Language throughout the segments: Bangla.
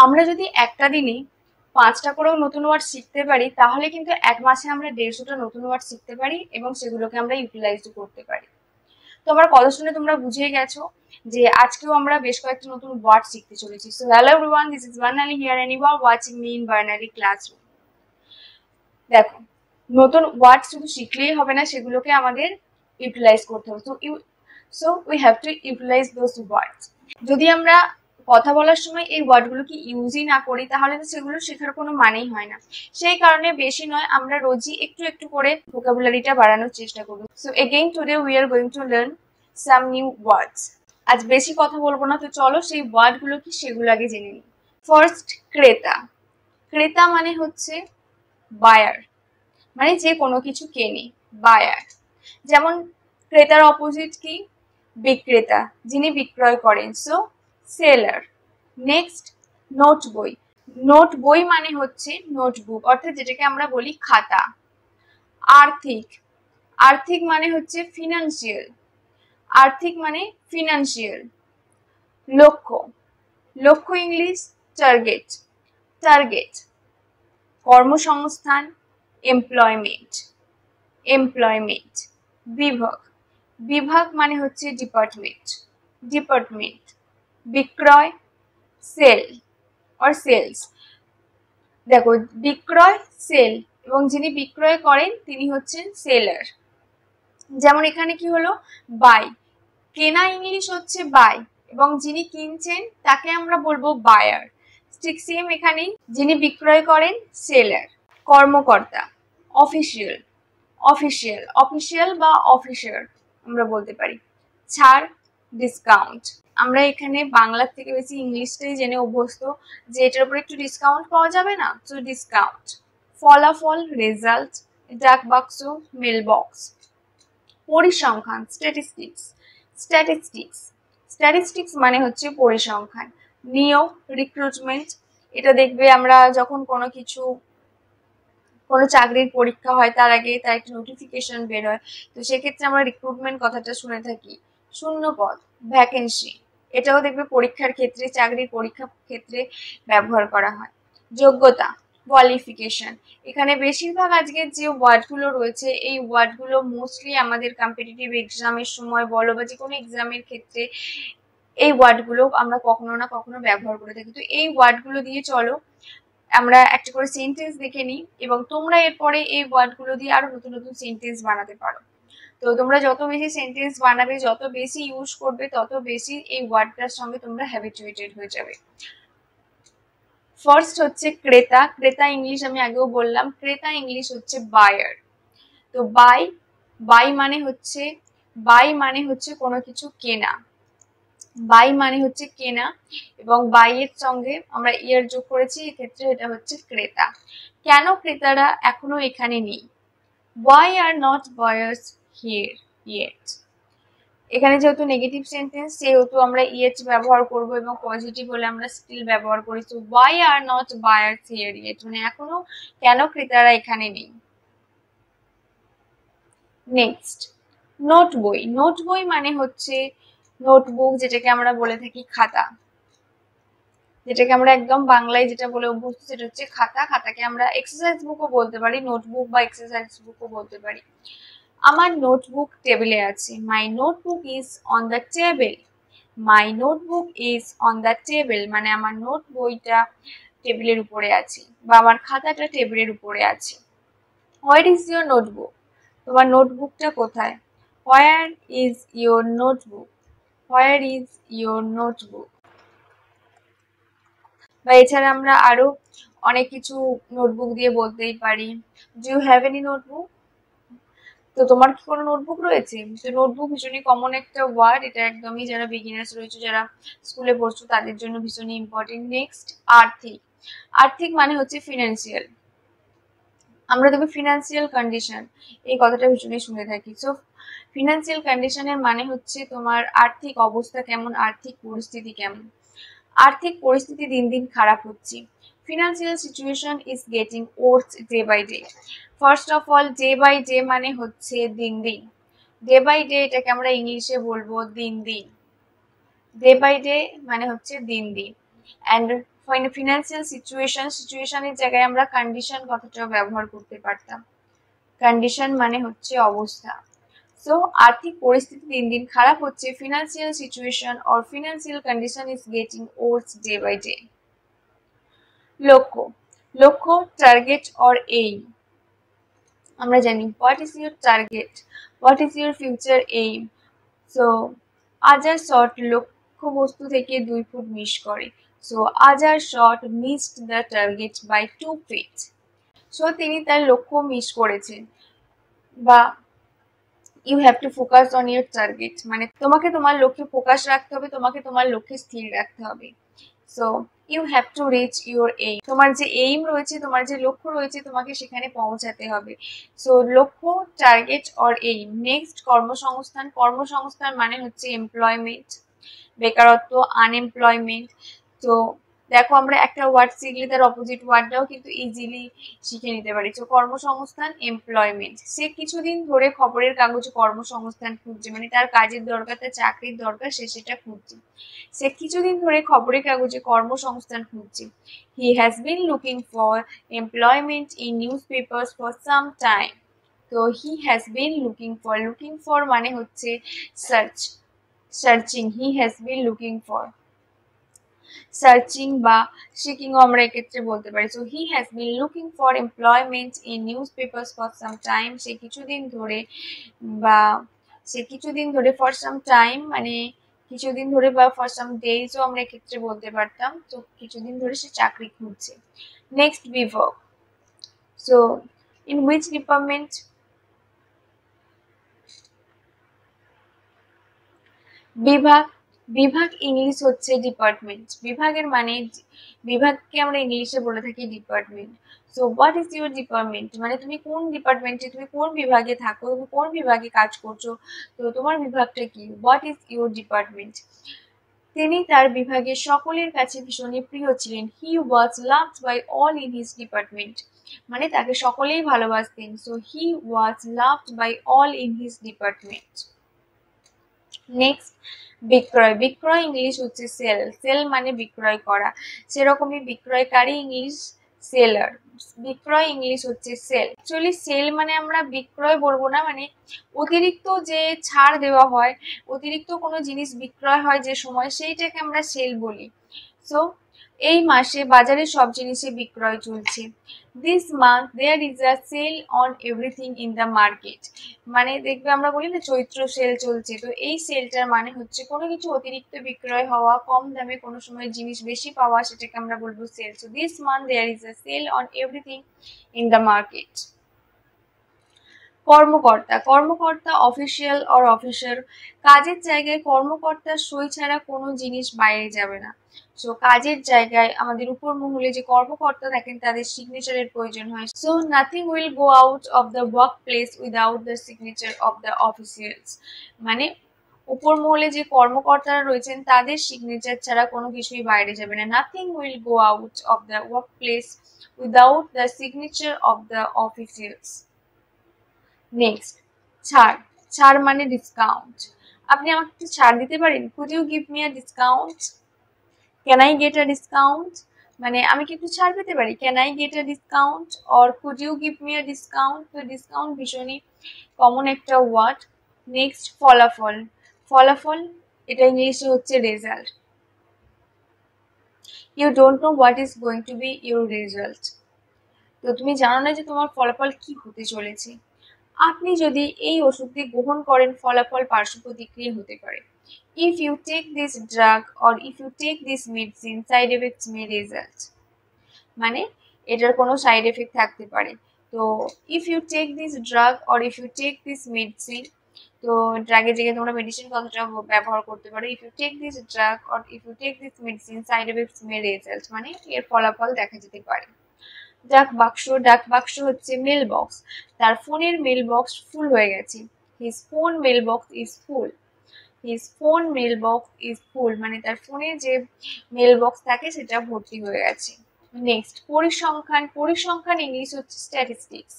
আমরা যদি একটা দিনে 5টা করেও নতুন ওয়ার্ড শিখতে পারি তাহলে কিন্তু এক মাসে আমরা 150টা নতুন ওয়ার্ড শিখতে পারি এবং সেগুলোকে আমরা ইউটিলাইজ করতে পারি। তো আমার কথা শুনে তোমরা বুঝে গেছো যে আজকেও আমরা বেশ কয়েকটা নতুন ওয়ার্ড শিখতে চলেছি। So hello everyone, this is Barnali here and you are watching me in Barnali classroom. দেখো, নতুন ওয়ার্ড শুধু শিখলেই হবে না, সেগুলোকে আমাদের ইউটিলাইজ করতে হবে। So we have to utilise those words. যদি আমরা কথা বলার সময় এই ওয়ার্ডগুলোকে ইউজই না করি তাহলে তো সেগুলো শেখার কোনো মানেই হয় না। সেই কারণে বেশি নয়, আমরা রোজই একটু একটু করে ভোকাবুলারিটা বাড়ানোর চেষ্টা করব। So again today we are going to learn some new words. আজ বেশি কথা বলবো না, তো চলো সেই ওয়ার্ডগুলো কি সেগুলো আগে জেনে নিই। ফার্স্ট, ক্রেতা। ক্রেতা মানে হচ্ছে বায়ার, মানে যে কোনো কিছু কেনে, বায়ার। যেমন ক্রেতার অপোজিট কি? বিক্রেতা, যিনি বিক্রয় করেন, সো সেলার। নেক্সট, নোট বই। নোট বই মানে হচ্ছে নোটবুক, অর্থাৎ যেটাকে আমরা বলি খাতা। আর্থিক। আর্থিক মানে হচ্ছে ফিনান্সিয়াল। আর্থিক মানে ফিনান্সিয়াল। লক্ষ্য। লক্ষ্য ইংলিশ টার্গেট। টার্গেট। কর্মসংস্থান, এমপ্লয়মেন্ট। এমপ্লয়মেন্ট। বিভাগ। বিভাগ মানে হচ্ছে ডিপার্টমেন্ট। ডিপার্টমেন্ট। বিক্রয়, সেল অর সেলস। দেখো, বিক্রয় সেল, এবং যিনি বিক্রয় করেন তিনি হচ্ছেন সেলার। যেমন এখানে কি হলো? বাই। কেনা ইংলিশ হচ্ছে বাই, এবং যিনি কিনছেন তাকে আমরা বলবো বায়ার। ঠিক সেম এখানে যিনি বিক্রয় করেন সেলার। কর্মকর্তা, অফিসিয়াল। অফিসিয়াল, অফিসিয়াল বা অফিসার আমরা বলতে পারি। ছাড়, ডিসকাউন্ট। আমরা এখানে বাংলার থেকে বেশি ইংলিশটাই জেনে অভ্যস্ত যে এটার উপরে একটু ডিসকাউন্ট পাওয়া যাবে না, তো ডিসকাউন্ট। ফলাফল, রেজাল্ট। ডাক বাক্স, মেল বক্স। পরিসংখ্যান, স্ট্যাটিস্টিক্স। স্ট্যাটিস্টিক্স। স্ট্যাটিস্টিক্স মানে হচ্ছে পরিসংখ্যান। নিয়োগ, রিক্রুটমেন্ট। এটা দেখবে আমরা যখন কোনো চাকরির পরীক্ষা হয় তার আগে তার একটা নোটিফিকেশন বের হয়, তো সেক্ষেত্রে আমরা রিক্রুটমেন্ট কথাটা শুনে থাকি। শূন্য পদ, ভ্যাকেন্সি। এটাও দেখবে পরীক্ষার ক্ষেত্রে, চাকরির পরীক্ষার ক্ষেত্রে ব্যবহার করা হয়। যোগ্যতা, কোয়ালিফিকেশন। এখানে বেশিরভাগ আজকের যে ওয়ার্ডগুলো রয়েছে এই ওয়ার্ডগুলো মোস্টলি আমাদের কম্পিটিটিভ এক্সামের সময় বলো বা যে কোনো এক্সামের ক্ষেত্রে এই ওয়ার্ডগুলো আমরা কখনো না কখনো ব্যবহার করে থাকি। তো এই ওয়ার্ডগুলো দিয়ে চলো আমরা একটা করে সেন্টেন্স দেখে নিই, এবং তোমরা এরপরে এই ওয়ার্ডগুলো দিয়ে আরো নতুন নতুন সেন্টেন্স বানাতে পারো। তো তোমরা যত বেশি সেন্টেন্স বানাবে, যত বেশি ইউজ করবে, তত বেশি এই ওয়ার্ডটার সঙ্গে তোমরা হ্যাবিচুয়েটেড হয়ে যাবে। ফার্স্ট হচ্ছে ক্রেতা। ক্রেতা ইংলিশ আমি আগেও বললাম, ক্রেতা ইংলিশ হচ্ছে বায়ার। তো বাই মানে হচ্ছে কোনো কিছু কেনা। বাই মানে হচ্ছে কেনা, এবং বাই এর সঙ্গে আমরা ইয়ার যোগ করেছি, এক্ষেত্রে এটা হচ্ছে ক্রেতা। কেন ক্রেতারা এখনো এখানে নেই? Why are not buyers here yet? এখানে যেহেতু নেগেটিভ সেন্টেন্স সেহেতু আমরা yet ব্যবহার করব, এবং পজিটিভ হলে আমরা স্টিল ব্যবহার করি। তো why are not buyers here yet, মানে এখনো কেন ক্রেতারা এখানে নেই। নেক্সট, নোট বই। নোট বই মানে হচ্ছে নোটবুক, যেটাকে আমরা বলে থাকি খাতা। যেটাকে আমরা একদম বাংলায় যেটা বলে অভ্যস্ত সেটা হচ্ছে খাতা। খাতাকে আমরা এক্সারসাইজ বুকও বলতে পারি, নোটবুক বা এক্সারসাইজ বুকও বলতে পারি। আমার নোটবুক টেবিলে আছে। My notebook is on the table. My notebook is on the table মানে আমার নোট বইটা টেবিলের উপরে আছে, বা আমার খাতাটা টেবিলের উপরে আছে। Where is your notebook? তোমার নোটবুকটা কোথায়? Where is your notebook? Where is your notebook? বা এছাড়া আমরা আরো অনেক কিছু নোটবুক দিয়ে বলতেই পারি। Do you have any notebook? তো তোমার কি কোনো নোটবুক রয়েছে? তো নোটবুক ভীষণই কমন একটা ওয়ার্ড, এটা একদমই যারা বিগিনার্স রয়েছে, যারা স্কুলে পড়ছো তাদের জন্য ভীষণই ইম্পর্টেন্ট। নেক্সট, আর্থিক। আর্থিক মানে হচ্ছে ফিনান্সিয়াল। আমরা দেখবো ফিনান্সিয়াল কন্ডিশন, এই কথাটা ভীষণই শুনে থাকি। সো ফিনান্সিয়াল কন্ডিশনের মানে হচ্ছে তোমার আর্থিক অবস্থা কেমন, আর্থিক পরিস্থিতি কেমন। আর্থিক পরিস্থিতি দিন দিন খারাপ হচ্ছে। Financial situation is getting worse day by day. First of all, day by day মানে হচ্ছে দিন দিন। ডে বাই ডে এটাকে আমরা ইংলিশে বলবো দিন দিন। ডে বাই ডে মানে হচ্ছে দিন দিন। অ্যান্ড ফিনান্সিয়াল সিচুয়েশনের জায়গায় আমরা কন্ডিশন কথাটাও ব্যবহার করতে পারতাম। কন্ডিশন মানে হচ্ছে অবস্থা। সো আর্থিক পরিস্থিতি দিন দিন খারাপ হচ্ছে, financial situation or financial condition is getting worse day by day. লক্ষ্য, লক্ষ্য টার্গেট অর এইম। আমরা জানি what is your target, what is your future aim. So Azar shot লক্ষ্যবস্তু থেকে 2 ফুট মিস করে। So Azar shot missed the target by 2 feet। So তিনি তার লক্ষ্য মিস করেছেন। বা you have to focus on your target, মানে তোমাকে তোমার লক্ষ্যে ফোকাস রাখতে হবে, তোমাকে তোমার লক্ষ্যে স্থির রাখতে হবে। So you have to reach your aim, তোমার যে এইম রয়েছে, তোমার যে লক্ষ্য রয়েছে, তোমাকে সেখানে পৌঁছাতে হবে। সো লক্ষ্য, টার্গেট অর এইম। নেক্সট কর্মসংস্থান। কর্মসংস্থান মানে হচ্ছে এমপ্লয়মেন্ট, বেকারত্ব, আনএমপ্লয়মেন্ট। তো দেখো আমরা একটা ওয়ার্ড শিখলে তার অপোজিট ওয়ার্ডটাও কিন্তু ইজিলি শিখে নিতে পারি। তো কর্মসংস্থান, এমপ্লয়মেন্ট। সে কিছুদিন ধরে খবরের কাগজে কর্মসংস্থান খুঁজছে, মানে তার কাজের দরকার, তার চাকরির দরকার, সে সেটা খুঁজছে। সে কিছুদিন ধরে খবরের কাগজে কর্মসংস্থান খুঁজছে। He has been looking for employment in newspapers for some time. তো he has been looking for মানে হচ্ছে search, searching. He has been looking for, searching বা সিকিংও আমরা এক্ষেত্রে বলতে পারি। So he has been looking for employment in newspapers for some time. সে কিছুদিন ধরে, বা সে কিছুদিন ধরে, ফর সাম টাইম মানে কিছুদিন ধরে, বা ফর সাম ডেজও আমরা এক্ষেত্রে বলতে পারতাম। তো কিছুদিন ধরে সে চাকরি খুঁজছে। নেক্সট বিভাগ। সো ইন হুইচ ডিপার্টমেন্ট, বিভাগ। বিভাগ ইংলিশ হচ্ছে ডিপার্টমেন্ট। বিভাগের মানে, বিভাগকে আমরা ইংলিশে বলে থাকি department. So what is your department, মানে তুমি কোন ডিপার্টমেন্টে, তুমি কোন বিভাগে থাকো, তুমি কোন বিভাগে কাজ করছো, তো তোমার বিভাগটা কি। What is your department. তিনি তার বিভাগের সকলের কাছে ভীষণই প্রিয় ছিলেন। He was loved by all in his department, মানে তাকে সকলেই ভালোবাসতেন। So he was loved by all in his department. Next বিক্রয়। বিক্রয় ইংলিশ হচ্ছে সেল। সেল মানে বিক্রয় করা, সেরকমই বিক্রয়কারী ইংলিশ সেলার। বিক্রয় ইংলিশ হচ্ছে সেল। অ্যাকচুয়ালি সেল মানে আমরা বিক্রয় বলবো না, মানে অতিরিক্ত যে ছাড় দেওয়া হয়, অতিরিক্ত কোনো জিনিস বিক্রয় হয় যে সময়, সেইটাকে আমরা সেল বলি। সো এই মাসে বাজারে সব জিনিসে বিক্রয় চলছে। This month there is a sale on everything in the market, মানে দেখবে আমরা বলি না চৈত্র সেল চলছে, তো এই সেলটার মানে হচ্ছে কোনো কিছু অতিরিক্ত বিক্রয় হওয়া, কম দামে কোনো সময় জিনিস বেশি পাওয়া, সেটাকে আমরা বলবো sale. So this month there is a sale on everything in the market. কর্মকর্তা। কর্মকর্তা অফিসিয়াল অর অফিসার। কাজের জায়গায় কর্মকর্তার সই ছাড়া কোনো জিনিস বাইরে যাবে না। সো কাজের জায়গায় আমাদের উপর মহলে যে কর্মকর্তা থাকেন তাদের সিগনেচারের প্রয়োজন হয়। So nothing will go out of the work place without the signature of the officials, মানে উপর মহলে যে কর্মকর্তারা রয়েছেন তাদের সিগনেচার ছাড়া কোনো কিছুই বাইরে যাবে না। Nothing will go out of the work place without the signature of the officials. Next ছাড়। ছাড় মানে ডিসকাউন্ট। আপনি আমাকে একটু ছাড় দিতে পারেন, could you give me a discount, can I get a discount, মানে আমি কি একটু ছাড় পেতে পারি, can I get a discount or could you give me a discount. তো ডিসকাউন্ট ভীষণই কমন একটা ওয়ার্ড। নেক্সট ফলাফল। ফলাফল এটা ইংলিশে হচ্ছে result. You don't know what is going to be your result, তো তুমি জানো না যে তোমার ফলাফল কি হতে চলেছে। আপনি যদি এই ওষুধটি গ্রহণ করেন ফলাফল পার্শ্ব প্রতিক্রিয়া হতে পারে। If you take this drug or if you take this medicine side effects may result, মানে এটার কোনো সাইড এফেক্ট থাকতে পারে। তো if you take this drug or if you take this medicine, তো ড্রাগের জায়গায় তোমরা মেডিসিন কথাটা ব্যবহার করতে পারো। If you take this drug or if you take this medicine side effects may result, মানে এর ফলাফল দেখা যেতে পারে। ডাক বাক্স। ডাক বাক্স হচ্ছে মেল বক্স। তার ফোনের মেল বক্স ফুল হয়ে গেছে। His phone mail box is full. His phone mail box is full, মানে তার ফোনে যে মেল বক্স থাকে সেটা ভর্তি হয়ে গেছে। নেক্সট পরিসংখ্যান। পরিসংখ্যান ইংলিশ হচ্ছে স্ট্যাটিস্টিক্স।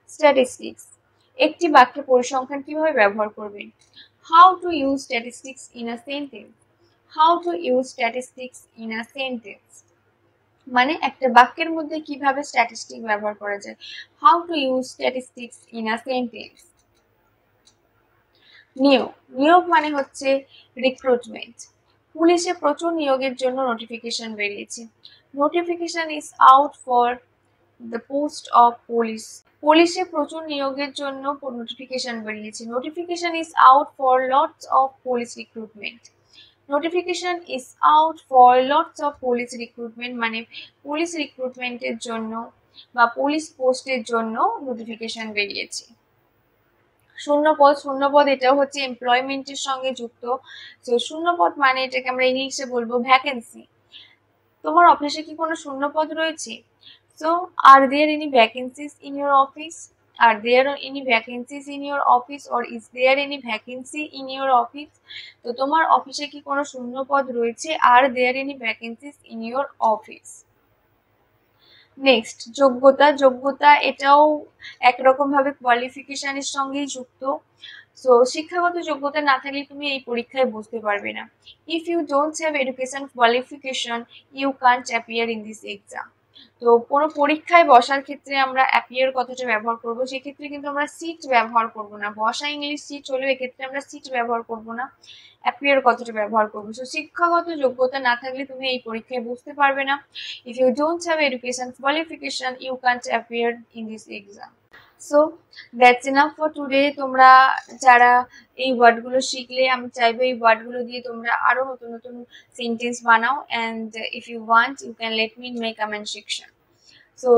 স্ট্যাটিস্টিক্স। একটি বাক্যে পরিসংখ্যান কিভাবে ব্যবহার করবেন। How to use statistics in a sentence. How to use statistics in a sentence. মানে একটা বাক্যের মধ্যে কিভাবে স্ট্যাটিস্টিক ব্যবহার করা যায়, how to use statistics in a sentence. নিয়োগ মানে হচ্ছে রিক্রুটমেন্ট। পুলিশে প্রচুর নিয়োগের জন্য নোটিফিকেশন বেরিয়েছে। Notification is out for the post of police. পুলিশে প্রচুর নিয়োগের জন্য নোটিফিকেশন বেরিয়েছে। Notification is out for lots of police recruitment. Notification is out for lots of police recruitment মানে পুলিশ রিক্রুটমেন্টের জন্য বা পুলিশ পোস্টের জন্য নোটিফিকেশন বেরিয়েছে। শূন্যপদ এটাও হচ্ছে এমপ্লয়মেন্টের সঙ্গে যুক্ত। তো শূন্যপদ মানে এটাকে আমরা ইংলিশে বলবো ভ্যাকেন্সি। তোমার অফিসে কি কোনো শূন্যপদ রয়েছে? So, are there any vacancies in your office? Are there any vacancies in your office or is there any vacancy in your office? তো তোমার অফিসে কি কোনো শূন্যপদ রয়েছে? Are there any vacancies in your office? Next, যোগ্যতা এটাও একরকম ভাবে কোয়ালিফিকেশনের সঙ্গেই যুক্ত। সো শিক্ষাগত যোগ্যতা না থাকলে তুমি এই পরীক্ষায় বসতে পারবে না। If you don't have education qualification you can't appear in this exam. তো কোনো পরীক্ষায় বসার ক্ষেত্রে আমরা অ্যাপিয়ার কথাটা ব্যবহার করব, সেক্ষেত্রে কিন্তু আমরা সিট ব্যবহার করব না। বসা ইংলিশ সিট হলেও এক্ষেত্রে আমরা সিট ব্যবহার করব না, অ্যাপিয়ার কথাটা ব্যবহার করবো। সো শিক্ষাগত যোগ্যতা না থাকলে তুমি এই পরীক্ষায় বসতে পারবে না। If you don't have education qualification you can't appear in this exam. So that's enough for today. তোমরা যারা এই ওয়ার্ডগুলো শিখলে, আমি চাইবো এই ওয়ার্ডগুলো দিয়ে তোমরা আরো নতুন নতুন সেন্টেন্স বানাও। And if you want you can let me in my comment section. So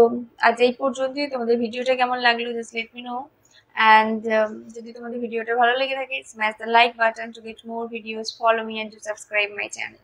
আজ এই পর্যন্তই। তোমাদের ভিডিওটা কেমন লাগলো just let me know. And যদি তোমাদের ভিডিওটা ভালো লেগে থাকে, smash the like button to get more videos, follow me and to subscribe my channel.